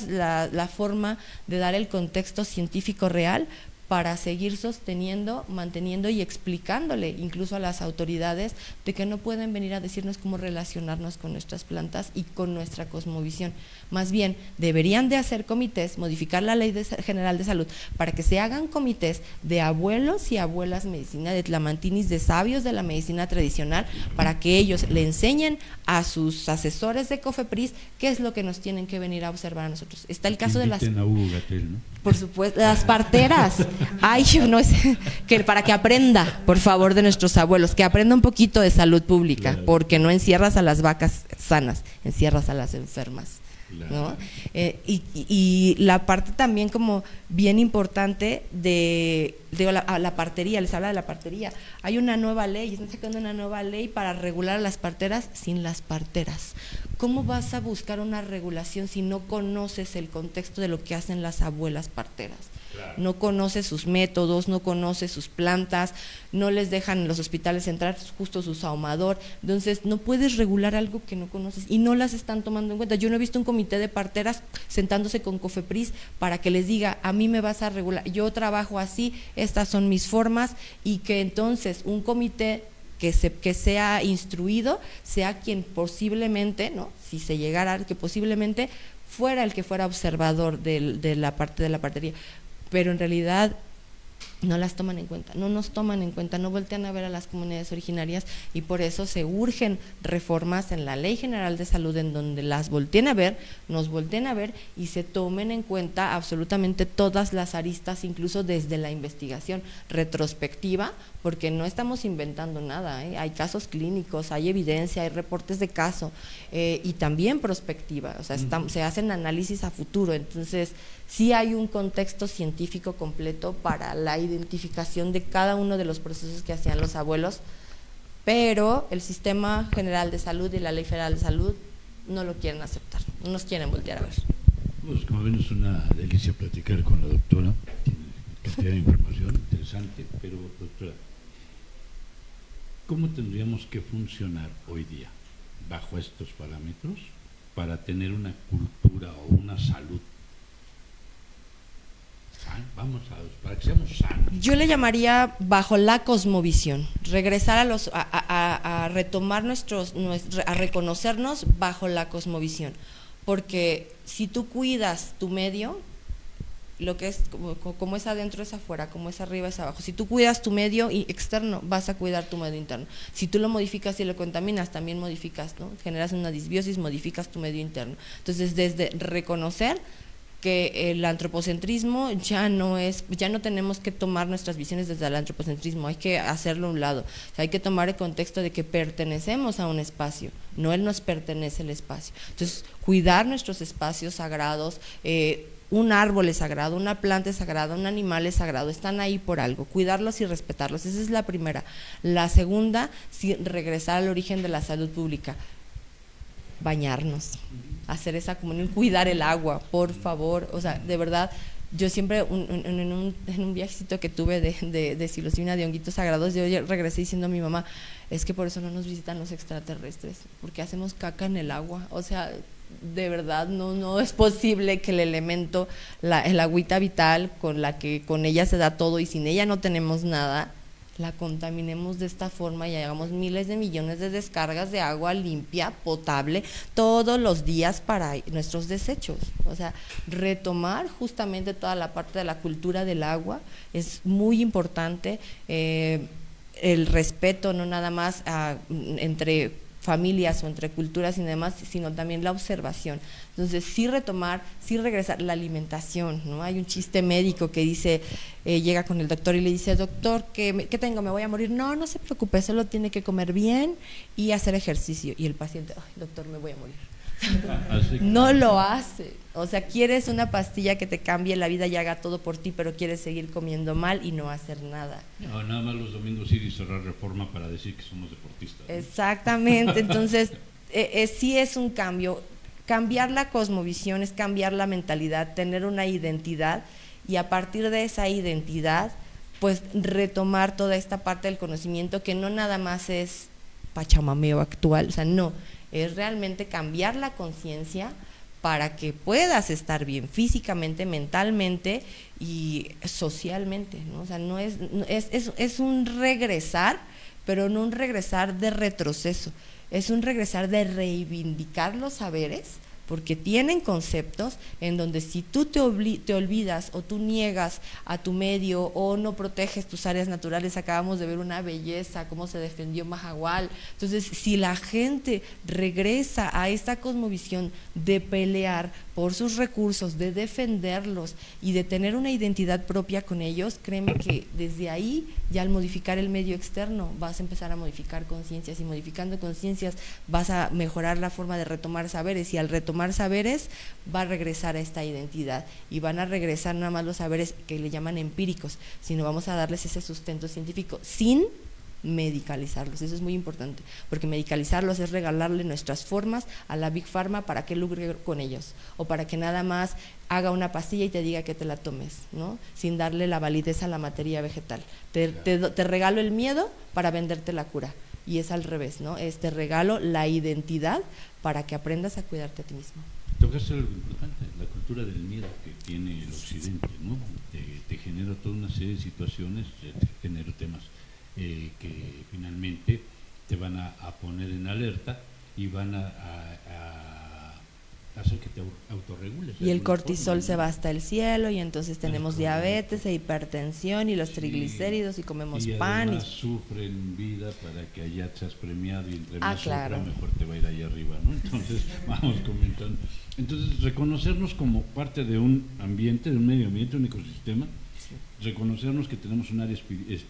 la forma de dar el contexto científico real para seguir sosteniendo, manteniendo y explicándole incluso a las autoridades de que no pueden venir a decirnos cómo relacionarnos con nuestras plantas y con nuestra cosmovisión. Más bien, deberían de hacer comités, modificar la Ley General de Salud para que se hagan comités de abuelos y abuelas medicina, de tlamantinis, de sabios de la medicina tradicional, para que ellos le enseñen a sus asesores de COFEPRIS qué es lo que nos tienen que venir a observar a nosotros. Está el caso de las… a Hugo Gatell, ¿no? Por supuesto, las parteras. Ay, no es que para que aprenda, por favor, de nuestros abuelos, que aprenda un poquito de salud pública, claro, porque no encierras a las vacas sanas, encierras a las enfermas. ¿no? Y la parte también como bien importante de la partería, les habla de la partería. Hay una nueva ley, están sacando una nueva ley para regular a las parteras sin las parteras. ¿Cómo vas a buscar una regulación si no conoces el contexto de lo que hacen las abuelas parteras? Claro. No conoces sus métodos, no conoces sus plantas, no les dejan en los hospitales entrar justo su saumador. Entonces no puedes regular algo que no conoces y no las están tomando en cuenta. Yo no he visto un comité de parteras sentándose con Cofepris para que les diga, a mí me vas a regular, yo trabajo así, estas son mis formas, y que entonces un comité que sea instruido sea quien posiblemente, ¿no? Si se llegara, que posiblemente fuera el que fuera observador de la parte de la partería, pero en realidad no las toman en cuenta, no nos toman en cuenta, no voltean a ver a las comunidades originarias, y por eso se urgen reformas en la Ley General de Salud en donde las volteen a ver, nos volteen a ver y se tomen en cuenta absolutamente todas las aristas, incluso desde la investigación retrospectiva, porque no estamos inventando nada, hay casos clínicos, hay evidencia, hay reportes de caso, y también prospectiva, o sea, se hacen análisis a futuro. Entonces sí hay un contexto científico completo para la identificación de cada uno de los procesos que hacían los abuelos, pero el Sistema General de Salud y la Ley Federal de Salud no lo quieren aceptar, no nos quieren voltear a ver. Pues como ven, es una delicia platicar con la doctora, tiene cantidad de información interesante, pero doctora, ¿cómo tendríamos que funcionar hoy día bajo estos parámetros para tener una cultura o una salud? Para que seamos sanos. Yo le llamaría bajo la cosmovisión, regresar a retomar a reconocernos bajo la cosmovisión, porque si tú cuidas tu medio, lo que es como es adentro es afuera, como es arriba es abajo. Si tú cuidas tu medio externo, vas a cuidar tu medio interno. Si tú lo modificas y lo contaminas, también modificas, ¿no? Generas una disbiosis, modificas tu medio interno. Entonces, desde reconocer que el antropocentrismo ya no tenemos que tomar nuestras visiones desde el antropocentrismo, hay que hacerlo a un lado. O sea, hay que tomar el contexto de que pertenecemos a un espacio, no él nos pertenece el espacio. Entonces, cuidar nuestros espacios sagrados, un árbol es sagrado, una planta es sagrada, un animal es sagrado, están ahí por algo, cuidarlos y respetarlos, esa es la primera. La segunda, regresar al origen de la salud pública, bañarnos, hacer esa comunión, cuidar el agua, por favor. O sea, de verdad, yo siempre en un viajecito que tuve de psilocibina, de honguitos sagrados, yo regresé diciendo a mi mamá, es que por eso no nos visitan los extraterrestres, porque hacemos caca en el agua. O sea, de verdad no es posible que el elemento, el agüita vital con ella se da todo y sin ella no tenemos nada, la contaminemos de esta forma y hagamos miles de millones de descargas de agua limpia, potable, todos los días para nuestros desechos. O sea, retomar justamente toda la parte de la cultura del agua es muy importante, el respeto, no nada más entre familias o entre culturas y demás, sino también la observación. Entonces, sí retomar, sí regresar, la alimentación, ¿no? Hay un chiste médico que dice, llega con el doctor y le dice, doctor, ¿qué tengo? ¿Me voy a morir? No se preocupe, solo tiene que comer bien y hacer ejercicio. Y el paciente, ay, doctor, me voy a morir. No lo hace. O sea, quieres una pastilla que te cambie la vida y haga todo por ti, pero quieres seguir comiendo mal y no hacer nada. No, nada más los domingos ir y cerrar Reforma para decir que somos deportistas, ¿no? Exactamente. Entonces, sí es un cambio. Cambiar la cosmovisión es cambiar la mentalidad, tener una identidad, y a partir de esa identidad, pues retomar toda esta parte del conocimiento que no nada más es pachamameo actual, o sea, no, es realmente cambiar la conciencia para que puedas estar bien físicamente, mentalmente y socialmente, ¿no? O sea, es un regresar, pero no un regresar de retroceso, es un regresar de reivindicar los saberes, porque tienen conceptos en donde si tú te olvidas o tú niegas a tu medio o no proteges tus áreas naturales, acabamos de ver una belleza, cómo se defendió Mahahual. Entonces, si la gente regresa a esta cosmovisión de pelear por sus recursos, de defenderlos y de tener una identidad propia con ellos, créeme que desde ahí, ya al modificar el medio externo, vas a empezar a modificar conciencias, y modificando conciencias vas a mejorar la forma de retomar saberes, y al retomar saberes va a regresar a esta identidad, y van a regresar no nada más los saberes que le llaman empíricos, sino vamos a darles ese sustento científico sin medicalizarlos. Eso es muy importante, porque medicalizarlos es regalarle nuestras formas a la Big Pharma para que lucre con ellos, o para que nada más haga una pastilla y te diga que te la tomes, ¿no? Sin darle la validez a la materia vegetal. Te regalo el miedo para venderte la cura, y es al revés, ¿no? Te regalo la identidad para que aprendas a cuidarte a ti mismo. Tocaste algo importante, la cultura del miedo que tiene el occidente, ¿no? Te genera toda una serie de situaciones, te genera temas que finalmente te van a poner en alerta y van a hacer que te autorregules. Y el cortisol se va hasta el cielo, y entonces tenemos diabetes e hipertensión y los triglicéridos, y comemos pan. Y sufren vida para que allá seas premiado, y entre más claro, sufra, mejor te va a ir allá arriba, ¿no? Entonces vamos comentando. Entonces, reconocernos como parte de un ambiente, de un medio ambiente, un ecosistema, reconocernos que tenemos un área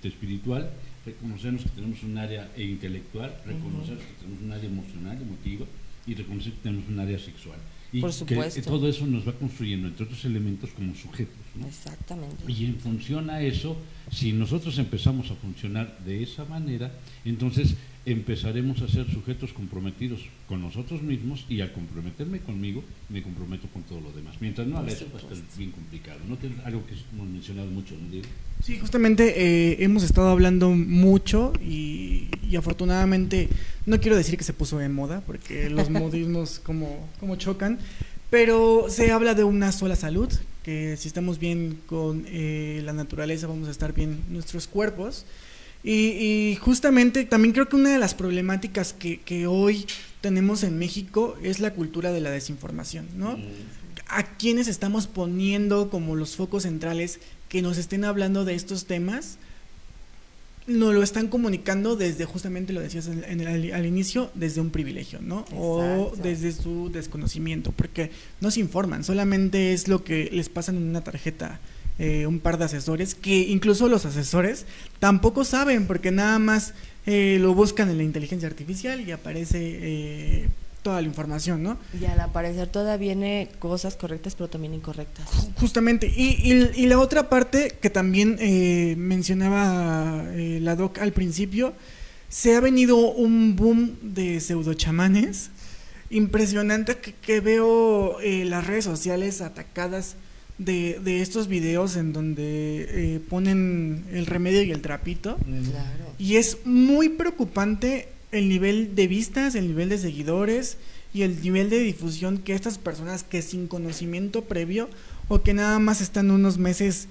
espiritual, reconocernos que tenemos un área intelectual, reconocernos que tenemos un área emocional, emotiva, y reconocer que tenemos un área sexual. Y por supuesto, que todo eso nos va construyendo, entre otros elementos, como sujetos, ¿no? Exactamente. Y en función a eso, si nosotros empezamos a funcionar de esa manera, entonces empezaremos a ser sujetos comprometidos con nosotros mismos, y al comprometerme conmigo, me comprometo con todo lo demás. Mientras no haga eso, va a estar bien complicado, ¿no? Que es algo que hemos mencionado mucho, ¿no, Diego? Sí, justamente hemos estado hablando mucho, y afortunadamente, no quiero decir que se puso de moda, porque los modismos como chocan, pero se habla de una sola salud, que si estamos bien con la naturaleza, vamos a estar bien nuestros cuerpos. Y justamente también creo que una de las problemáticas que hoy tenemos en México es la cultura de la desinformación, ¿no? ¿A quiénes estamos poniendo como los focos centrales que nos estén hablando de estos temas? Nos lo están comunicando desde, justamente lo decías al inicio, desde un privilegio, ¿no? Exacto. O desde su desconocimiento, porque no se informan, solamente es lo que les pasan en una tarjeta. Un par de asesores, que incluso los asesores tampoco saben, porque nada más lo buscan en la inteligencia artificial y aparece toda la información, ¿no? Y al aparecer toda viene cosas correctas, pero también incorrectas. Justamente, y la otra parte que también mencionaba la doc al principio, se ha venido un boom de pseudochamanes impresionante, que veo las redes sociales atacadas de estos videos en donde ponen el remedio y el trapito. Claro. Y es muy preocupante el nivel de vistas, el nivel de seguidores y el nivel de difusión que estas personas, que sin conocimiento previo, o que nada más están unos meses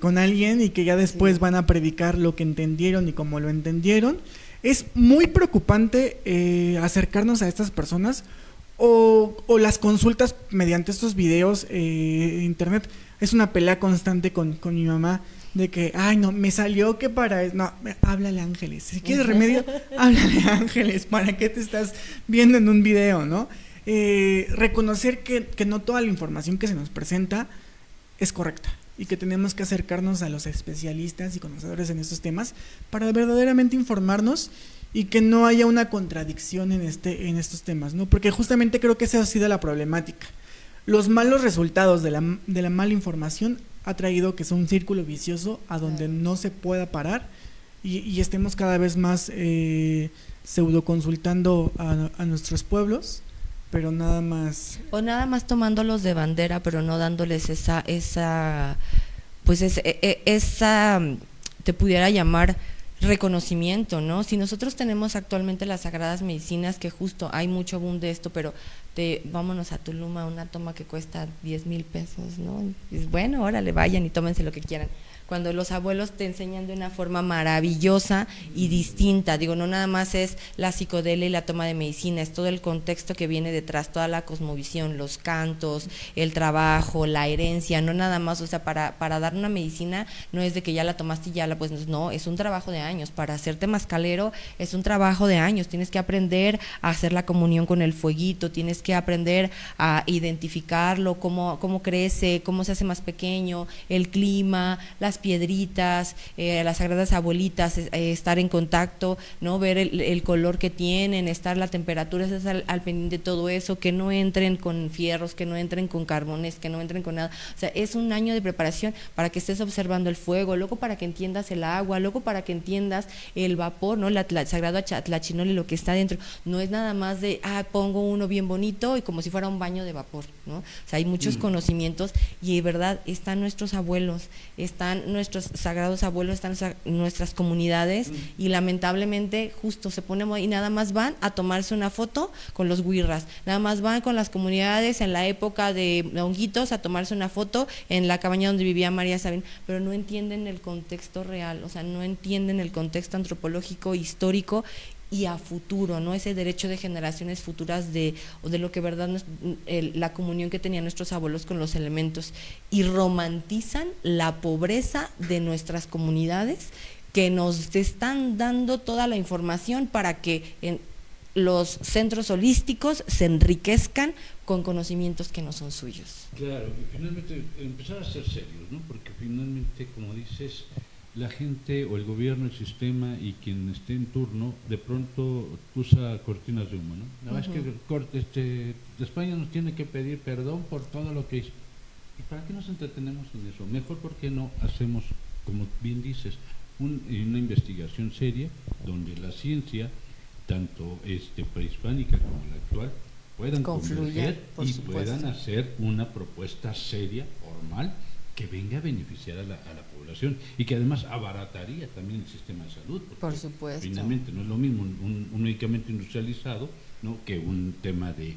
con alguien, y que ya después van a predicar lo que entendieron y cómo lo entendieron. Es muy preocupante acercarnos a estas personas, o las consultas mediante estos videos internet. Es una pelea constante con mi mamá, de que, ay, no, me salió que para... No, háblale a Ángeles. Si quieres remedio, háblale a Ángeles. ¿Para qué te estás viendo en un video, no? Reconocer que no toda la información que se nos presenta es correcta, y que tenemos que acercarnos a los especialistas y conocedores en estos temas para verdaderamente informarnos, y que no haya una contradicción en estos temas, ¿no? Porque justamente creo que esa ha sido la problemática. Los malos resultados de la mala información ha traído que sea un círculo vicioso a donde no se pueda parar, y estemos cada vez más pseudo consultando a nuestros pueblos, pero nada más. O nada más tomándolos de bandera, pero no dándoles esa te pudiera llamar reconocimiento, ¿no? Si nosotros tenemos actualmente las sagradas medicinas, que justo hay mucho boom de esto, pero vámonos a Tulum a una toma que cuesta 10,000 pesos, ¿no? Y bueno, órale, vayan y tómense lo que quieran. Cuando los abuelos te enseñan de una forma maravillosa y distinta, digo, no nada más es la psicodelia y la toma de medicina, es todo el contexto que viene detrás, toda la cosmovisión, los cantos, el trabajo, la herencia, no nada más, o sea, para dar una medicina no es de que ya la tomaste y ya la, pues no, es un trabajo de años. Para hacerte mascalero es un trabajo de años, tienes que aprender a hacer la comunión con el fueguito, tienes tenemos que aprender a identificarlo, cómo crece, cómo se hace más pequeño, el clima, las piedritas, las sagradas abuelitas, estar en contacto, ¿no? Ver el color que tienen, estar la temperatura, estar al pendiente de todo eso, que no entren con fierros, que no entren con carbones, que no entren con nada. O sea, es un año de preparación para que estés observando el fuego, luego para que entiendas el agua, luego para que entiendas el vapor, ¿no? La sagrado Tlachinoli, lo que está dentro. No es nada más de, pongo uno bien bonito y como si fuera un baño de vapor, ¿no? O sea, hay muchos conocimientos y de verdad están nuestros abuelos, están nuestros sagrados abuelos, están nuestras comunidades y lamentablemente justo se pone y nada más van a tomarse una foto con los huirras, nada más van con las comunidades en la época de honguitos a tomarse una foto en la cabaña donde vivía María Sabina, pero no entienden el contexto real, o sea, no entienden el contexto antropológico, histórico y a futuro, ¿no? Ese derecho de generaciones futuras de lo que verdad la comunión que tenían nuestros abuelos con los elementos, y romantizan la pobreza de nuestras comunidades que nos están dando toda la información para que en los centros holísticos se enriquezcan con conocimientos que no son suyos. Claro, y finalmente empezar a ser serios, ¿no? Porque finalmente, como dices, la gente o el gobierno, el sistema y quien esté en turno, de pronto usa cortinas de humo, ¿no? Es que España nos tiene que pedir perdón por todo lo que hizo. ¿Y para qué nos entretenemos en eso? Mejor, ¿por qué no hacemos, como bien dices, una investigación seria donde la ciencia, tanto prehispánica como la actual, puedan converger y puedan hacer una propuesta seria, formal, que venga a beneficiar a la población y que además abarataría también el sistema de salud. Por supuesto. Finalmente no es lo mismo un medicamento industrializado, ¿no?, que un tema de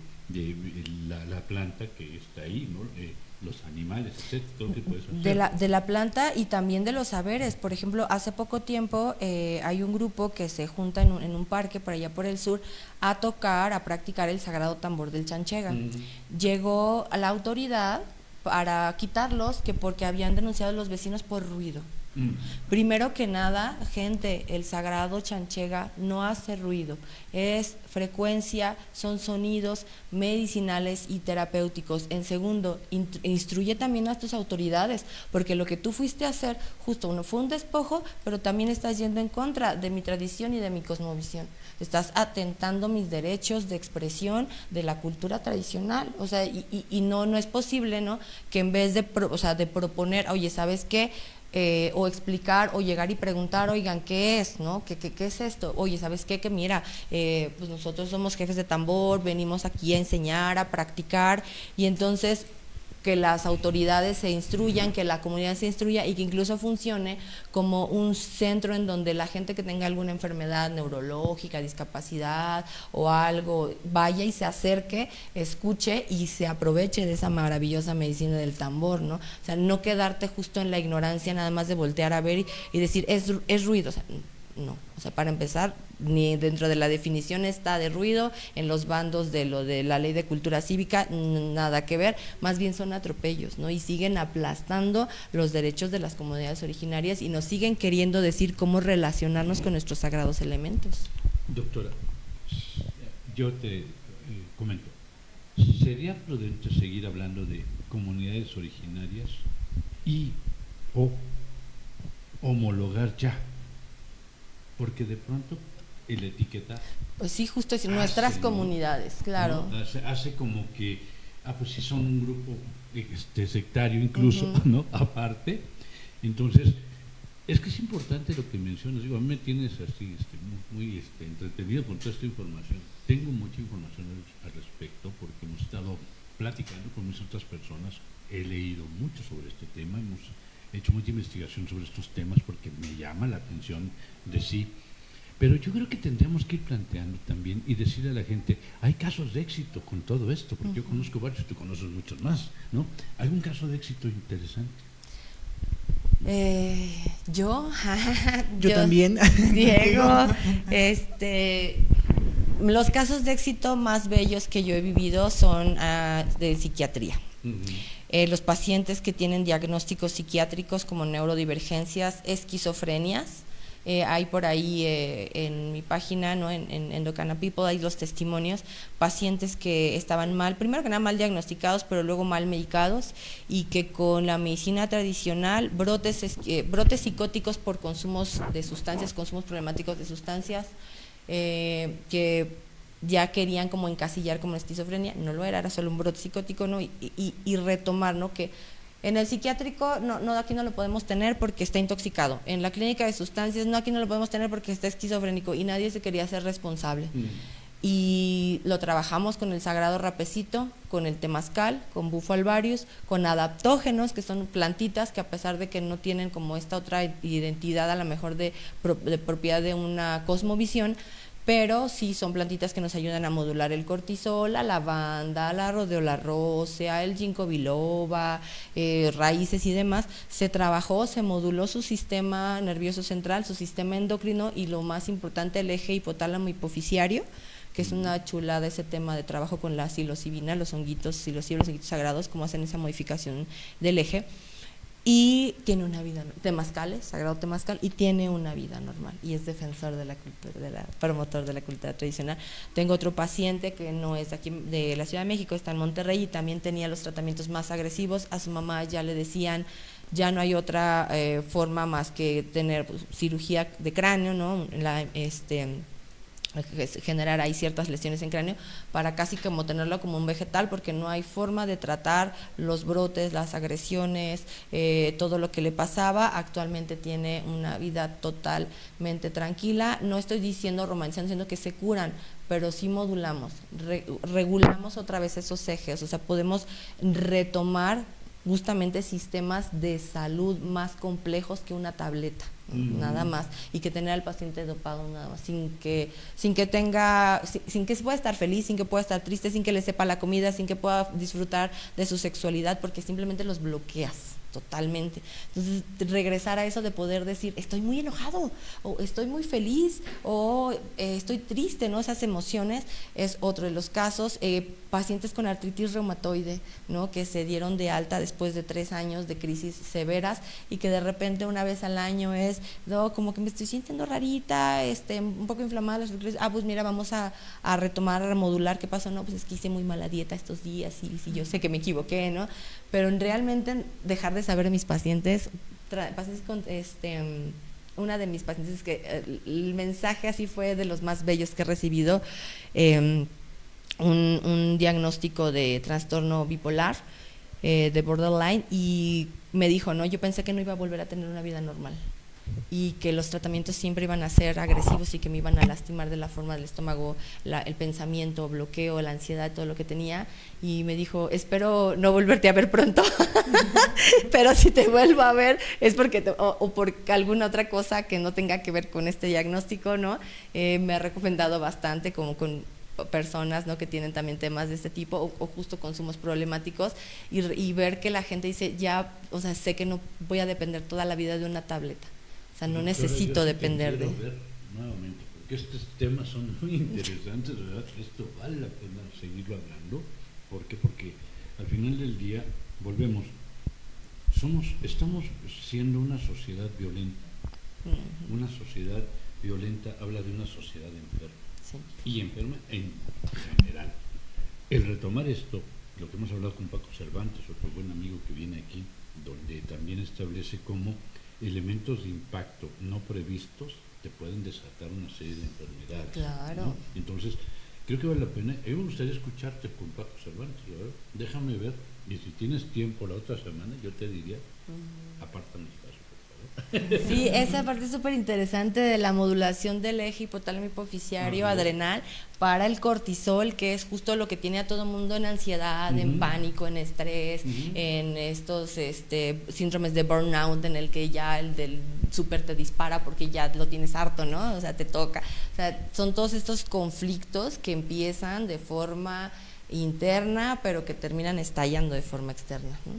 la planta que está ahí, ¿no? Los animales, etcétera, todo lo que puedes hacer. De la planta y también de los saberes. Por ejemplo, hace poco tiempo hay un grupo que se junta en un parque por allá por el sur a tocar, a practicar el sagrado tambor del Chanchega. Llegó a la autoridad para quitarlos, que porque habían denunciado a los vecinos por ruido. Primero que nada, gente, el sagrado Chanchega no hace ruido, es frecuencia, son sonidos medicinales y terapéuticos. En segundo, instruye también a tus autoridades, porque lo que tú fuiste a hacer, justo uno fue un despojo, pero también estás yendo en contra de mi tradición y de mi cosmovisión. Estás atentando mis derechos de expresión de la cultura tradicional, o sea, y no es posible, ¿no?, que en vez de proponer, oye, ¿sabes qué?, o explicar o llegar y preguntar, oigan, ¿qué es? ¿No? ¿Qué es esto? Oye, ¿sabes qué? Que mira, pues nosotros somos jefes de tambor, venimos aquí a enseñar, a practicar, y entonces que las autoridades se instruyan, que la comunidad se instruya y que incluso funcione como un centro en donde la gente que tenga alguna enfermedad neurológica, discapacidad o algo, vaya y se acerque, escuche y se aproveche de esa maravillosa medicina del tambor, ¿no? O sea, no quedarte justo en la ignorancia nada más de voltear a ver y decir, es ruido, o sea, no, o sea, para empezar, ni dentro de la definición está de ruido, en los bandos de lo de la ley de cultura cívica, nada que ver, más bien son atropellos, ¿no? Y siguen aplastando los derechos de las comunidades originarias y nos siguen queriendo decir cómo relacionarnos con nuestros sagrados elementos. Doctora, yo te comento, ¿sería prudente seguir hablando de comunidades originarias o homologar ya? Porque de pronto el etiqueta, pues sí, justo es nuestras comunidades, claro, ¿no? Hace como que pues sí son un grupo sectario incluso, ¿no?, aparte. Entonces es que es importante lo que mencionas. Digo, a mí me tienes así muy entretenido con toda esta información. Tengo mucha información al respecto porque hemos estado platicando con muchas otras personas, he leído mucho sobre este tema, hemos hecho mucha investigación sobre estos temas porque me llama la atención de sí, pero yo creo que tendríamos que ir planteando también y decirle a la gente, hay casos de éxito con todo esto, porque yo conozco varios, tú conoces muchos más, ¿no? ¿Algún caso de éxito interesante? Yo también. Diego, los casos de éxito más bellos que yo he vivido son de psiquiatría. Los pacientes que tienen diagnósticos psiquiátricos como neurodivergencias, esquizofrenias, Hay por ahí en mi página, ¿no? en Endocanna People, hay los testimonios, pacientes que estaban mal, primero que nada mal diagnosticados, pero luego mal medicados, y que con la medicina tradicional, brotes psicóticos por consumos de sustancias, consumos problemáticos de sustancias, que ya querían como encasillar como esquizofrenia, no lo era solo un brote psicótico, ¿no? y retomar, ¿no? Que en el psiquiátrico, no, aquí no lo podemos tener porque está intoxicado. En la clínica de sustancias, no, aquí no lo podemos tener porque está esquizofrénico, y nadie se quería hacer responsable. Y lo trabajamos con el sagrado rapecito, con el temazcal, con bufo alvarius, con adaptógenos, que son plantitas que a pesar de que no tienen como esta otra identidad a lo mejor de propiedad de una cosmovisión, pero sí son plantitas que nos ayudan a modular el cortisol, la lavanda, la rodeola rósea, el ginkgo biloba, raíces y demás. Se trabajó, se moduló su sistema nervioso central, su sistema endocrino, y lo más importante, el eje hipotálamo hipoficiario, que es una chulada ese tema de trabajo con la psilocibina, los honguitos psilocibina, los honguitos sagrados, cómo hacen esa modificación del eje. Y tiene una vida, temazcales, sagrado temazcal, y tiene una vida normal, y es defensor de la cultura, promotor de la cultura tradicional. Tengo otro paciente que no es de aquí, de la Ciudad de México, está en Monterrey, y también tenía los tratamientos más agresivos. A su mamá ya le decían, ya no hay otra forma más que tener cirugía de cráneo, ¿no? Generar ahí ciertas lesiones en cráneo para casi como tenerlo como un vegetal, porque no hay forma de tratar los brotes, las agresiones, todo lo que le pasaba. Actualmente tiene una vida totalmente tranquila. No estoy diciendo romantizando, diciendo que se curan, pero sí modulamos, regulamos otra vez esos ejes, o sea, podemos retomar justamente sistemas de salud más complejos que una tableta, nada más, y que tener al paciente dopado nada más, sin que pueda estar feliz, sin que pueda estar triste, sin que le sepa la comida, sin que pueda disfrutar de su sexualidad, porque simplemente los bloqueas totalmente. Entonces, regresar a eso de poder decir, estoy muy enojado, o estoy muy feliz, o estoy triste, ¿no? Esas emociones es otro de los casos. Pacientes con artritis reumatoide, ¿no? Que se dieron de alta después de 3 años de crisis severas, y que de repente una vez al año es, no, como que me estoy sintiendo rarita, un poco inflamada, pues mira, vamos a retomar, a remodular. ¿Qué pasó? No, pues es que hice muy mala dieta estos días, y yo sé que me equivoqué, ¿no? Pero realmente dejar de saber de mis pacientes con una de mis pacientes que el mensaje así fue de los más bellos que he recibido, un diagnóstico de trastorno bipolar, de borderline, y me dijo, no, yo pensé que no iba a volver a tener una vida normal, y que los tratamientos siempre iban a ser agresivos y que me iban a lastimar de la forma del estómago, el pensamiento, bloqueo, la ansiedad, todo lo que tenía. Y me dijo, espero no volverte a ver pronto, pero si te vuelvo a ver es porque o por alguna otra cosa que no tenga que ver con este diagnóstico, ¿no? Me ha recomendado bastante, como con personas, ¿no? Que tienen también temas de este tipo, o justo consumos problemáticos, y ver que la gente dice, ya, o sea, sé que no voy a depender toda la vida de una tableta. O sea, no necesito depender de... Ver nuevamente, porque estos temas son muy interesantes, ¿verdad? Esto vale la pena seguirlo hablando. ¿Por qué? Porque al final del día, volvemos, estamos siendo una sociedad violenta. Una sociedad violenta habla de una sociedad enferma. Sí. Y enferma en general. El retomar esto, lo que hemos hablado con Paco Cervantes, otro buen amigo que viene aquí, donde también establece cómo elementos de impacto no previstos te pueden desatar una serie de enfermedades. Claro. ¿No? Entonces, creo que vale la pena. A mí me gustaría escucharte con Paco Cervantes, ¿verdad? Déjame ver, y si tienes tiempo la otra semana, yo te diría, apártame el caso, por favor. Sí, esa parte es súper interesante de la modulación del eje hipotálamo hipoficiario adrenal para el cortisol, que es justo lo que tiene a todo el mundo en ansiedad, en pánico, en estrés, en estos síndromes de burnout, en el que ya el del súper te dispara porque ya lo tienes harto, ¿no? O sea, te toca. O sea, son todos estos conflictos que empiezan de forma interna, pero que terminan estallando de forma externa, ¿no?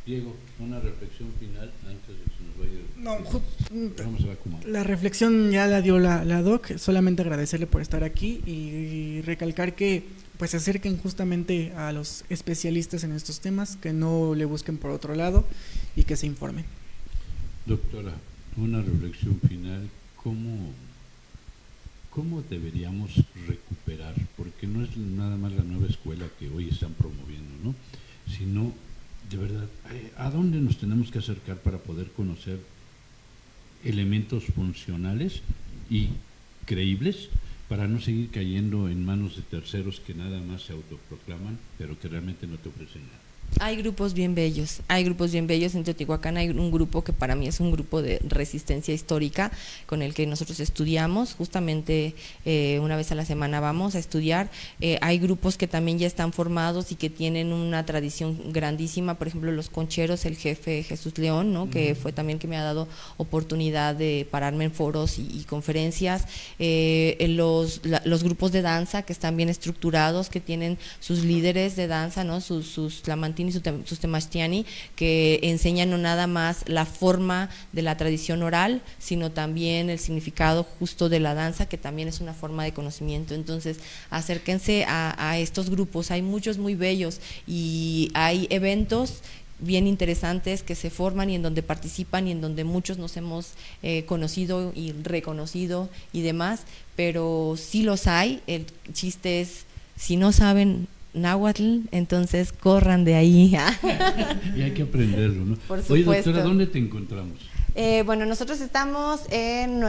Diego, una reflexión final antes de que se nos vaya. Vamos a ver cómo. La reflexión ya la dio la doc, solamente agradecerle por estar aquí y recalcar que pues se acerquen justamente a los especialistas en estos temas, que no le busquen por otro lado y que se informen. Doctora, una reflexión final, ¿cómo deberíamos recuperar? Porque no es nada más la nueva escuela que hoy están promoviendo, ¿no? Sino, de verdad, ¿a dónde nos tenemos que acercar para poder conocer elementos funcionales y creíbles para no seguir cayendo en manos de terceros que nada más se autoproclaman, pero que realmente no te ofrecen nada? Hay grupos bien bellos en Teotihuacán. Hay un grupo que para mí es un grupo de resistencia histórica con el que nosotros estudiamos, justamente una vez a la semana vamos a estudiar. Hay grupos que también ya están formados y que tienen una tradición grandísima, por ejemplo los concheros, el jefe Jesús León, ¿no? Que fue también que me ha dado oportunidad de pararme en foros y conferencias. Los grupos de danza que están bien estructurados, que tienen sus líderes de danza, ¿no? sus Tlamantini y sus Temachtiani, que enseñan no nada más la forma de la tradición oral, sino también el significado justo de la danza, que también es una forma de conocimiento. Entonces, acérquense a estos grupos, hay muchos muy bellos y hay eventos bien interesantes que se forman y en donde participan y en donde muchos nos hemos conocido y reconocido y demás, pero sí los hay. El chiste es, si no saben náhuatl, entonces corran de ahí. Y hay que aprenderlo, ¿no? Por supuesto. Oye, doctora, ¿dónde te encontramos? Bueno, nosotros estamos en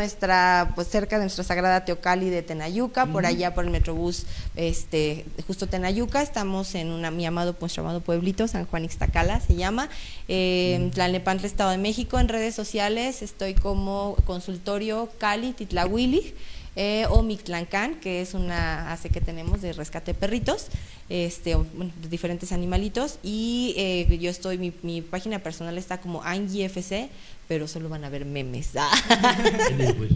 pues cerca de nuestra Sagrada Teocalli de Tenayuca, por allá por el Metrobús, justo Tenayuca. Estamos en nuestro amado pueblito, San Juan Ixtacala se llama, Tlalnepantla, Estado de México. En redes sociales estoy como Consultorio Cali Titlahuili, o Mictlancán, que es una ACE que tenemos de rescate de perritos, de diferentes animalitos, y yo estoy, mi página personal está como Angie FC, pero solo van a ver memes. Pues.